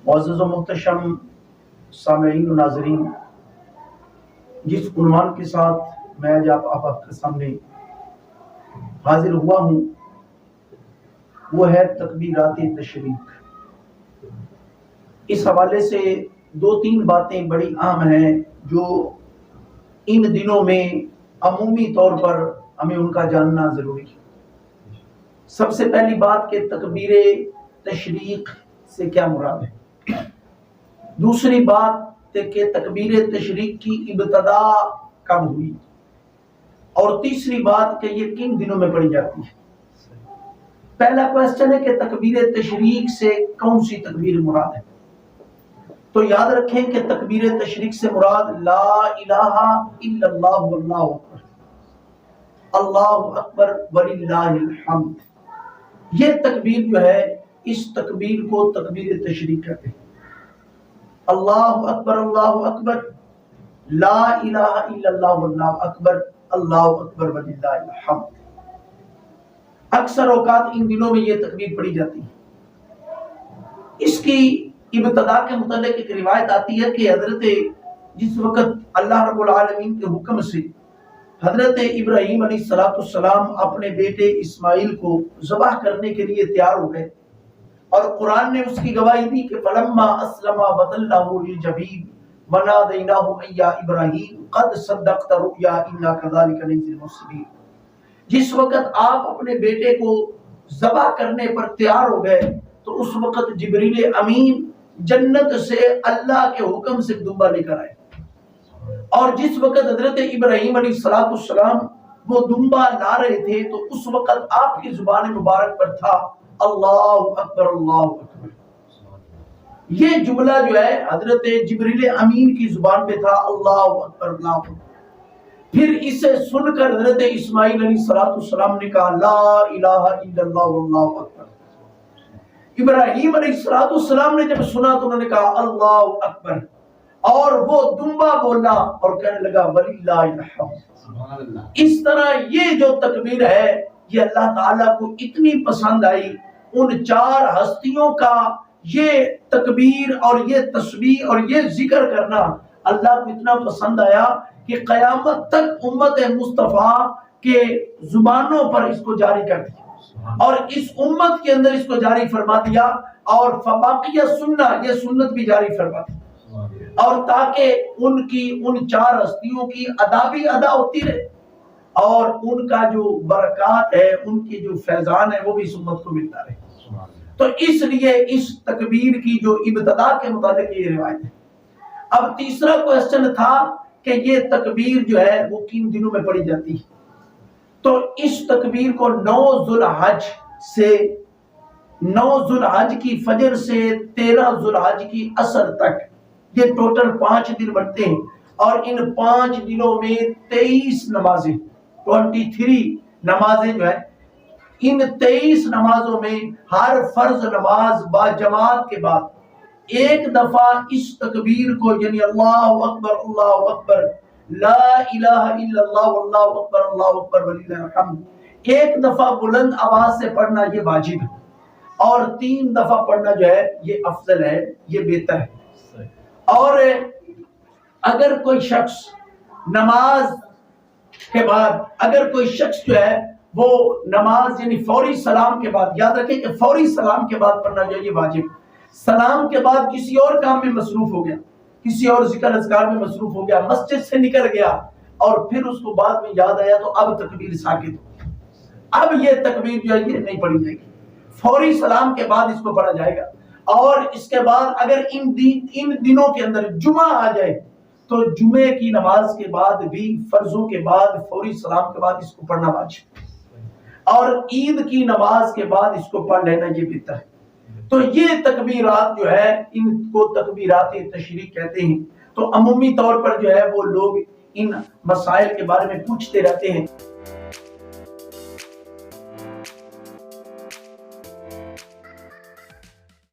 معزز و محتشم سامعین و ناظرین، جس عنوان کے ساتھ میں آج آپ کے سامنے حاضر ہوا ہوں وہ ہے تکبیرات تشریق۔ اس حوالے سے دو تین باتیں بڑی اہم ہیں جو ان دنوں میں عمومی طور پر ہمیں ان کا جاننا ضروری ہے۔ سب سے پہلی بات کہ تکبیر تشریق سے کیا مراد ہے، دوسری بات کہ تکبیر تشریق کی ابتدا کب ہوئی، اور تیسری بات کہ یہ کن دنوں میں پڑھی جاتی ہے۔ پہلا کوشچن ہے کہ تکبیر تشریق سے کون سی تکبیر مراد ہے؟ تو یاد رکھیں کہ تکبیر تشریق سے مراد لا الہ الا اللہ واللہ اکبر، اللہ اکبر وللہ الحمد، یہ تکبیر جو ہے اس تکبیر کو تکبیر تشریق کہتے ہیں۔ اللہ اکبر لا الہ الا اللہ واللہ اکبر، اللہ اکبر وللہ الحمد۔ اکثر اوقات ان دنوں میں یہ تکبیر پڑھی جاتی ہے۔ اس کی ابتدا کے متعلق ایک روایت آتی ہے کہ حضرت جس وقت اللہ رب العالمین کے حکم سے حضرت ابراہیم علیہ السلام اپنے بیٹے اسماعیل کو ذبح کرنے کے لیے تیار ہو گئے، اور قرآن نے اس کی گواہی دی کہ فلما اسلم وتلہ للجبین ونادیناہ ان یا ابراہیم قد صدقت الرؤیا انا کذلک نجزی المحسنین۔ جس وقت آپ اپنے بیٹے کو ذبح کرنے پر تیار ہو گئے تو اس وقت جبریل امین جنت سے اللہ کے حکم سے دمبا لے کر آئے، اور جس وقت حضرت ابراہیم علیہ السلام وہ دمبا لا رہے تھے تو اس وقت آپ کی زبان مبارک پر تھا اللہ اکبر اللہ اکبر۔ یہ جملہ جو ہے حضرت جبریل امین کی زبان پہ تھا اللہ اکبر اللہ اکبر۔ پھر اسے سن کر حضرت اسماعیل علیہ السلام نے کہا لا الہ الا اللہ واللہ اکبر۔ ابراہیم علیہ السلام نے جب سنا تو انہوں نے کہا اللہ اکبر، اور وہ دمبا بولا اور کہنے لگا وللہ الحمد۔ اس طرح یہ جو تکبیر ہے یہ اللہ تعالیٰ کو اتنی پسند آئی، ان چار ہستیوں کا یہ تکبیر اور یہ تسبیح اور یہ ذکر کرنا اللہ کو اتنا پسند آیا کہ قیامت تک امت مصطفیٰ کے زبانوں پر اس کو جاری کر دیا، اور اس امت کے اندر اس کو جاری فرما دیا، اور فباقیہ سنہ یہ سنت بھی جاری فرما دی، اور تاکہ ان کی ان چار ہستیوں کی ادا بھی ادا ہوتی رہے، اور ان کا جو برکات ہے ان کی جو فیضان ہے وہ بھی اس امت کو ملتا رہے۔ تو اس لیے اس تکبیر کی جو ابتدا کے متعلق یہ روایت ہے۔ اب تیسرا کوشچن تھا کہ یہ تکبیر جو ہے وہ کن دنوں میں پڑھی جاتی ہے؟ تو اس تکبیر کو 9 ذوالحج کی فجر سے 13 ذوالحج کی عصر تک، یہ ٹوٹل 5 دن بنتے ہیں، اور ان 5 دنوں میں 23 نمازیں 23 نمازیں جو ہے، ان 23 نمازوں میں ہر فرض نماز با جماعت کے بعد ایک دفعہ اس تکبیر کو یعنی اللہ اکبر لا الہ الا اللہ واللہ اکبر وللہ الحمد ایک دفعہ بلند آواز سے پڑھنا یہ واجب ہے، اور 3 دفعہ پڑھنا جو ہے یہ افضل ہے، یہ بہتر ہے۔ اور اگر کوئی شخص نماز کے بعد اگر کوئی شخص جو ہے وہ نماز یعنی فوری سلام کے بعد، یاد رکھیں کہ فوری سلام کے بعد پڑھنا جو ہے یہ واجب، سلام کے بعد کسی اور کام میں مصروف ہو گیا، کسی اور ذکر اذکار میں مصروف ہو گیا، مسجد سے نکل گیا، اور پھر اس کو بعد میں یاد آیا تو اب تکبیر ساکت ہو، اب یہ تکبیر جو ہے یہ نہیں پڑھی جائے گی، فوری سلام کے بعد اس کو پڑھا جائے گا۔ اور اس کے بعد اگر ان دنوں کے اندر جمعہ آ جائے تو جمعے کی نماز کے بعد بھی فرضوں کے بعد فوری سلام کے بعد اس کو پڑھنا واجب، اور عید کی نماز کے بعد اس کو پڑھ لینا یہ بہتر ہے۔ تو یہ تکبیرات جو ہے ان کو تکبیرات تشریق کہتے ہیں۔ تو عمومی طور پر جو ہے وہ لوگ ان مسائل کے بارے میں پوچھتے رہتے ہیں۔